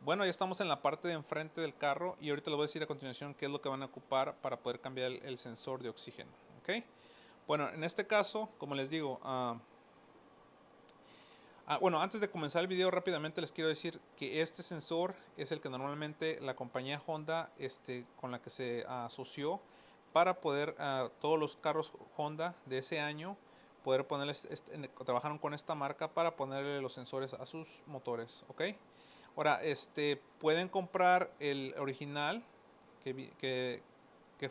Bueno, ya estamos en la parte de enfrente del carro y ahorita les voy a decir a continuación qué es lo que van a ocupar para poder cambiar el sensor de oxígeno. ¿Ok? Bueno, en este caso, como les digo, bueno, antes de comenzar el video rápidamente les quiero decir que este sensor es el que normalmente la compañía Honda con la que se asoció para poder todos los carros Honda de ese año poder ponerles, trabajaron con esta marca para ponerle los sensores a sus motores, ¿ok? Ahora, pueden comprar el original que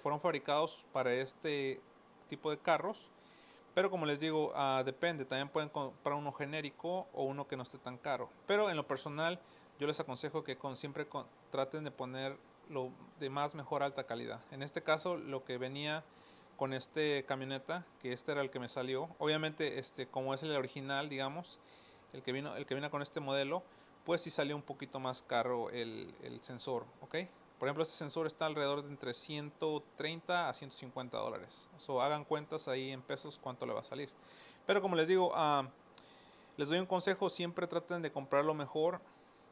fueron fabricados para este tipo de carros, pero como les digo, depende, también pueden comprar uno genérico o uno que no esté tan caro. Pero en lo personal, yo les aconsejo que siempre traten de poner lo de más mejor alta calidad. En este caso, lo que venía con este camioneta, que este era el que me salió. Obviamente, como es el original, digamos, el que vino con este modelo, pues sí salió un poquito más caro el sensor, ¿ok? Por ejemplo, este sensor está alrededor de entre 130 a 150 dólares. So, hagan cuentas ahí en pesos cuánto le va a salir. Pero como les digo, les doy un consejo, siempre traten de comprar lo mejor.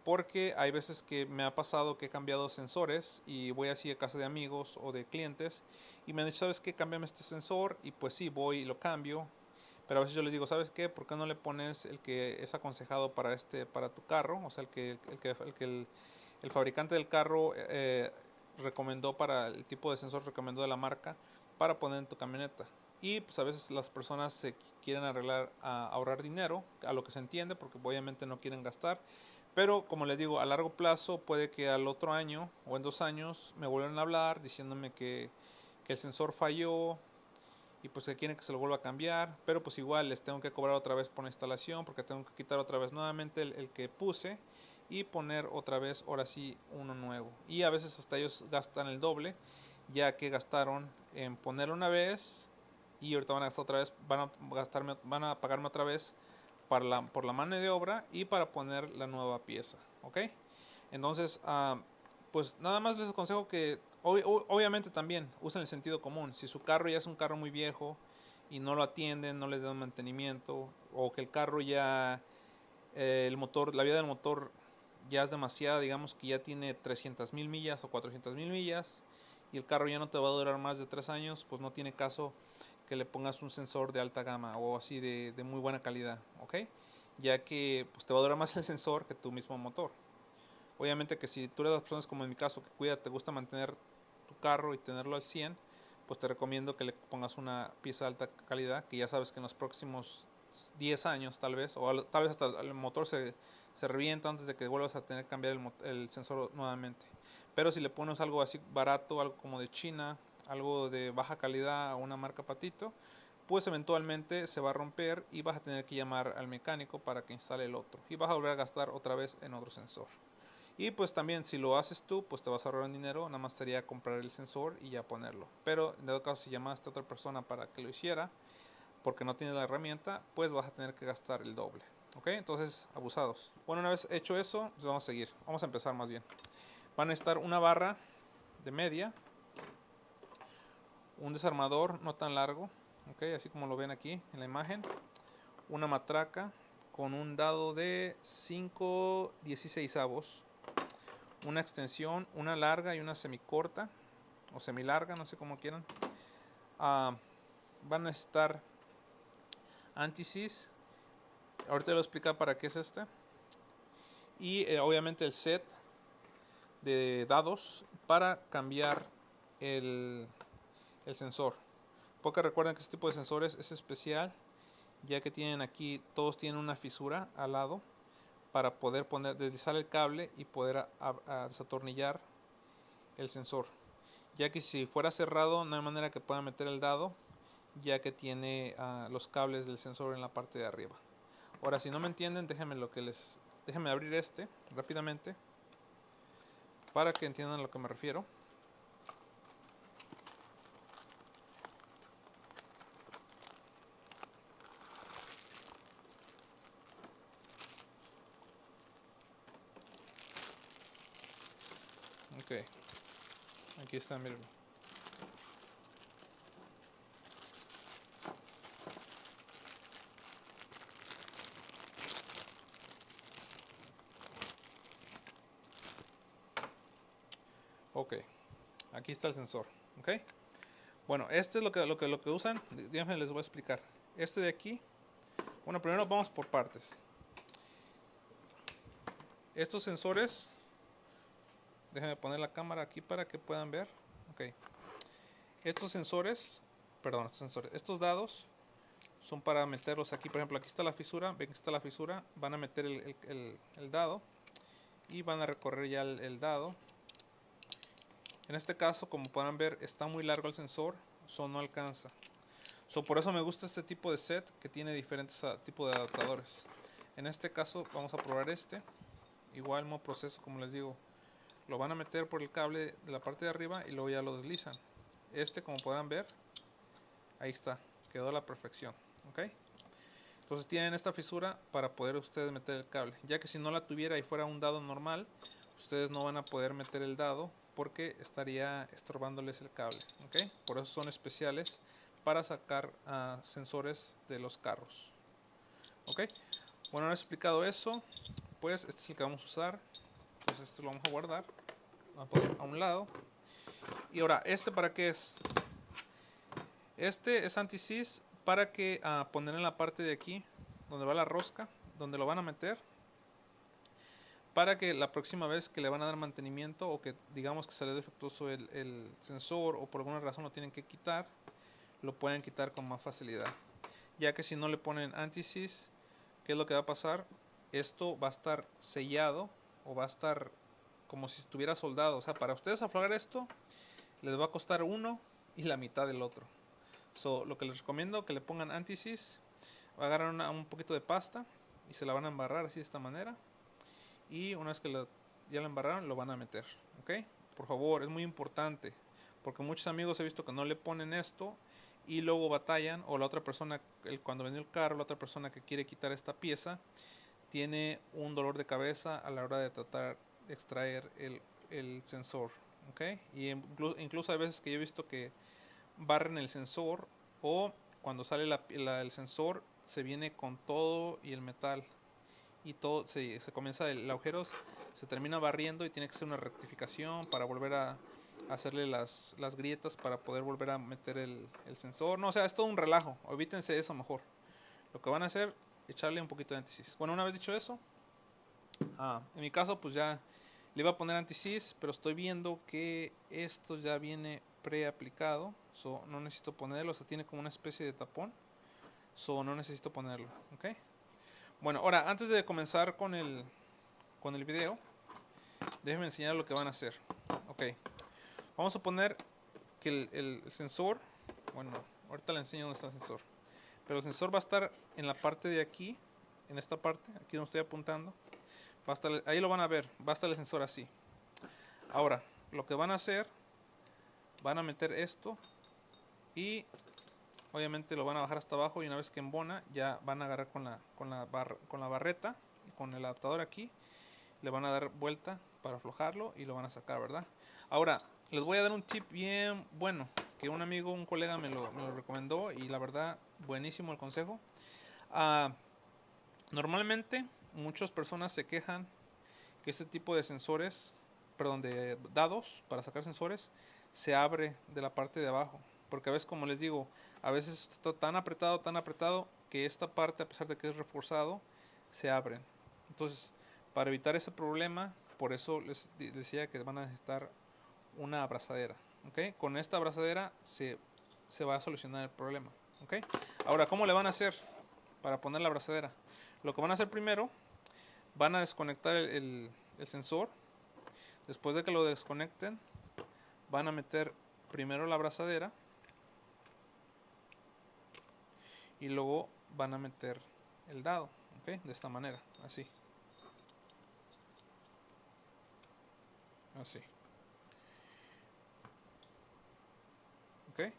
Porque hay veces que me ha pasado que he cambiado sensores y voy así a casa de amigos o de clientes y me han dicho, ¿sabes qué? Cámbiame este sensor y pues sí, voy y lo cambio. Pero a veces yo les digo, ¿sabes qué? ¿Por qué no le pones el que es aconsejado para tu carro? O sea, el fabricante del carro recomendó para el tipo de sensor, recomendó de la marca para poner en tu camioneta. Y pues a veces las personas se quieren arreglar a ahorrar dinero, a lo que se entiende, porque obviamente no quieren gastar. Pero como les digo, a largo plazo puede que al otro año o en 2 años me vuelvan a hablar diciéndome que el sensor falló y pues que quieren que se lo vuelva a cambiar. Pero pues igual les tengo que cobrar otra vez por la instalación porque tengo que quitar otra vez nuevamente el que puse y poner otra vez ahora sí uno nuevo. Y a veces hasta ellos gastan el doble ya que gastaron en ponerlo una vez y ahorita van a gastar otra vez, van a pagarme otra vez por la mano de obra y para poner la nueva pieza, ¿ok? Entonces, pues nada más les aconsejo que obviamente también usen el sentido común. Si su carro ya es un carro muy viejo y no lo atienden, no le dan mantenimiento, o que el carro ya, el motor, la vida del motor ya es demasiada, digamos que ya tiene 300,000 millas o 400,000 millas y el carro ya no te va a durar más de 3 años, pues no tiene caso que le pongas un sensor de alta gama o así de muy buena calidad, ¿ok? Ya que pues, te va a durar más el sensor que tu mismo motor. Obviamente que si tú eres de las personas como en mi caso que te gusta mantener tu carro y tenerlo al 100, pues te recomiendo que le pongas una pieza de alta calidad que ya sabes que en los próximos 10 años tal vez, o tal vez hasta el motor se revienta antes de que vuelvas a tener que cambiar el sensor nuevamente. Pero si le pones algo así barato, algo como de China, algo de baja calidad a una marca patito, pues eventualmente se va a romper y vas a tener que llamar al mecánico para que instale el otro y vas a volver a gastar otra vez en otro sensor. Y pues también si lo haces tú, pues te vas a ahorrar un dinero, nada más sería comprar el sensor y ya ponerlo. Pero en dado caso si llamaste a otra persona para que lo hiciera, porque no tienes la herramienta, pues vas a tener que gastar el doble. ¿Ok? Entonces, abusados. Bueno, una vez hecho eso, pues vamos a seguir. Vamos a empezar más bien. Van a necesitar una barra de media, un desarmador no tan largo, ¿ok? Así como lo ven aquí en la imagen. Una matraca con un dado de 5/16, una extensión, una larga y una semicorta o semilarga, no sé cómo quieran. Van a necesitar anti-seize. Ahorita les voy a explicar para qué es este. Y obviamente el set de dados para cambiar el, el sensor. Porque recuerden que este tipo de sensores es especial, ya que tienen aquí, todos tienen una fisura al lado para poder deslizar el cable y poder desatornillar el sensor. Ya que si fuera cerrado no hay manera que puedan meter el dado, ya que tiene los cables del sensor en la parte de arriba. Ahora, si no me entienden, déjenme abrir rápidamente para que entiendan a lo que me refiero. Ok, aquí está, miren. Ok, aquí está el sensor. Ok, bueno, este es lo que usan. Díganme, les voy a explicar. Este de aquí, bueno, primero vamos por partes. Estos sensores, déjenme poner la cámara aquí para que puedan ver. Ok, estos sensores, perdón, estos dados son para meterlos aquí. Por ejemplo, aquí está la fisura, ven que está la fisura, van a meter el dado y van a recorrer ya el dado. En este caso, como podrán ver, está muy largo el sensor, no alcanza. Por eso me gusta este tipo de set que tiene diferentes tipos de adaptadores. En este caso vamos a probar este. Igual mismo proceso, como les digo, lo van a meter por el cable de la parte de arriba y luego ya lo deslizan. Este, como podrán ver, ahí está, quedó a la perfección. ¿Ok? Entonces tienen esta fisura para poder ustedes meter el cable, ya que si no la tuviera y fuera un dado normal, ustedes no van a poder meter el dado porque estaría estorbándoles el cable. ¿Ok? Por eso son especiales para sacar sensores de los carros. ¿Ok? Bueno, ahora explicado eso, pues este es el que vamos a usar. Entonces esto lo vamos a guardar, vamos a poner a un lado. Y ahora, ¿este para qué es? Este es anti-seize para que poner en la parte de aquí donde va la rosca, donde lo van a meter, para que la próxima vez que le van a dar mantenimiento o que digamos que sale defectuoso el sensor o por alguna razón lo tienen que quitar, lo pueden quitar con más facilidad. Ya que si no le ponen anti-seize, ¿qué es lo que va a pasar? Esto va a estar sellado o va a estar como si estuviera soldado. O sea, para ustedes aflojar esto les va a costar uno y la mitad del otro. Lo que les recomiendo que le pongan anti-seize, agarran un poquito de pasta y se la van a embarrar así de esta manera. Y una vez que ya la embarraron, lo van a meter. ¿Ok? Por favor, es muy importante. Porque muchos amigos he visto que no le ponen esto y luego batallan. O la otra persona, cuando vendió el carro, la otra persona que quiere quitar esta pieza, tiene un dolor de cabeza a la hora de tratar de extraer el sensor. ¿Ok? Y incluso hay veces que yo he visto que barren el sensor o cuando sale el sensor se viene con todo y el metal y todo se comienza el agujero, se termina barriendo y tiene que ser una rectificación para volver a hacerle las grietas para poder volver a meter el sensor. No, o sea, es todo un relajo, evítense eso mejor. Lo que van a hacer, echarle un poquito de anti-seize. Bueno, una vez dicho eso, en mi caso pues ya le iba a poner anti-seize, pero estoy viendo que esto ya viene preaplicado, no necesito ponerlo, o sea, tiene como una especie de tapón, no necesito ponerlo, ¿ok? Bueno, ahora, antes de comenzar con el video, déjenme enseñar lo que van a hacer. Ok, vamos a poner que el sensor, bueno, ahorita le enseño dónde está el sensor, pero el sensor va a estar en la parte de aquí, en esta parte, aquí donde estoy apuntando, ahí lo van a ver, va a estar el sensor así. Ahora, lo que van a hacer, van a meter esto y obviamente lo van a bajar hasta abajo y una vez que embona ya van a agarrar con la barreta y con el adaptador aquí, le van a dar vuelta para aflojarlo y lo van a sacar, ¿verdad? Ahora, les voy a dar un tip bien bueno que un amigo, un colega me lo recomendó y la verdad, buenísimo el consejo. Normalmente, muchas personas se quejan que este tipo de sensores, perdón, de dados para sacar sensores, se abre de la parte de abajo. Porque a veces, como les digo, a veces está tan apretado, que esta parte, a pesar de que es reforzado, se abren. Entonces, para evitar ese problema, por eso les decía que van a necesitar una abrazadera. ¿Okay? Con esta abrazadera se va a solucionar el problema. ¿Okay? Ahora, ¿cómo le van a hacer para poner la abrazadera? Lo que van a hacer primero, van a desconectar el sensor. Después de que lo desconecten, van a meter primero la abrazadera y luego van a meter el dado, ¿ok? De esta manera, así. Así. ¿Ok?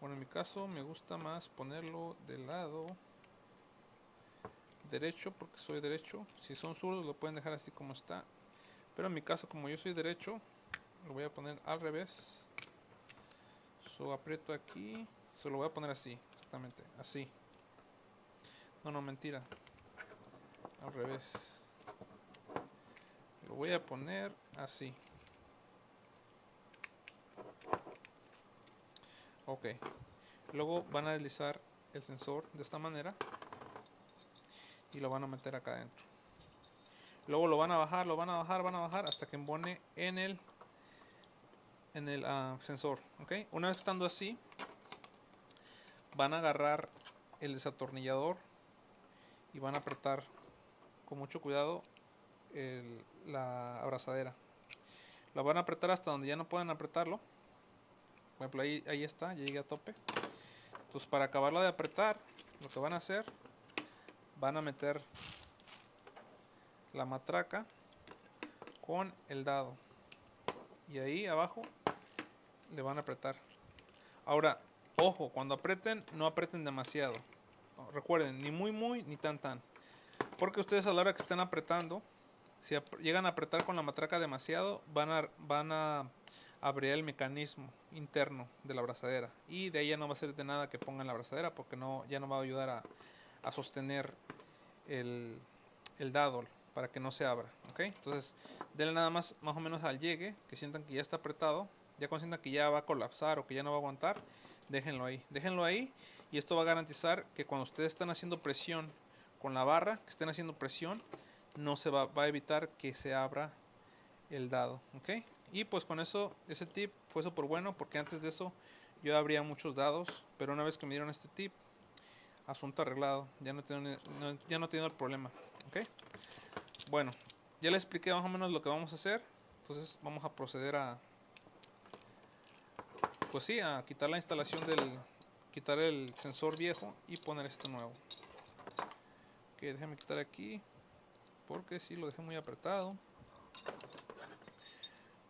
Bueno, en mi caso me gusta más ponerlo del lado derecho porque soy derecho. Si son zurdos lo pueden dejar así como está. Pero en mi caso, como yo soy derecho, lo voy a poner al revés. Aprieto aquí. Lo voy a poner así, exactamente, así. No, mentira. Al revés. Lo voy a poner así. Ok. Luego van a deslizar el sensor de esta manera y lo van a meter acá adentro. Luego lo van a bajar, van a bajar hasta que embone en el sensor. ¿Ok? Una vez estando así, van a agarrar el desatornillador y van a apretar con mucho cuidado la abrazadera. La van a apretar hasta donde ya no puedan apretarlo. Por ejemplo, ahí está, ya llegué a tope. Entonces, para acabarla de apretar, lo que van a hacer, van a meter la matraca con el dado. Y ahí abajo le van a apretar. Ahora, ojo, cuando aprieten, no aprieten demasiado. Recuerden, ni muy ni tan. Porque ustedes a la hora que estén apretando, si llegan a apretar con la matraca demasiado, van a abrir el mecanismo interno de la abrazadera. Y de ahí ya no va a ser de nada que pongan la abrazadera, porque ya no va a ayudar a sostener el dado para que no se abra. ¿Ok? Entonces, denle nada más o menos al llegue, que sientan que ya está apretado. Ya cuando sientan que ya va a colapsar o que ya no va a aguantar, déjenlo ahí. Déjenlo ahí y esto va a garantizar que cuando ustedes están haciendo presión con la barra, que estén haciendo presión, no se va a evitar que se abra el dado. ¿Ok? Y pues con eso, ese tip fue súper bueno, porque antes de eso yo abría muchos dados, pero una vez que me dieron este tip, asunto arreglado, ya no he tenido el problema. ¿Ok? Bueno, ya les expliqué más o menos lo que vamos a hacer. Entonces vamos a proceder pues sí, a quitar la instalación quitar el sensor viejo y poner este nuevo. Ok, déjenme quitar aquí, porque sí lo dejé muy apretado.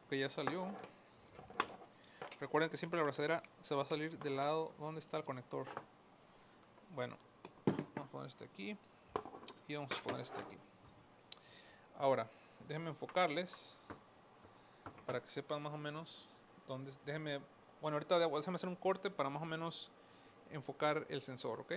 Ok, ya salió. Recuerden que siempre la abrazadera se va a salir del lado donde está el conector. Bueno, vamos a poner este aquí y vamos a poner este aquí. Ahora, déjenme enfocarles para que sepan más o menos dónde. Déjenme, bueno, ahorita déjenme hacer un corte para más o menos enfocar el sensor, ¿ok?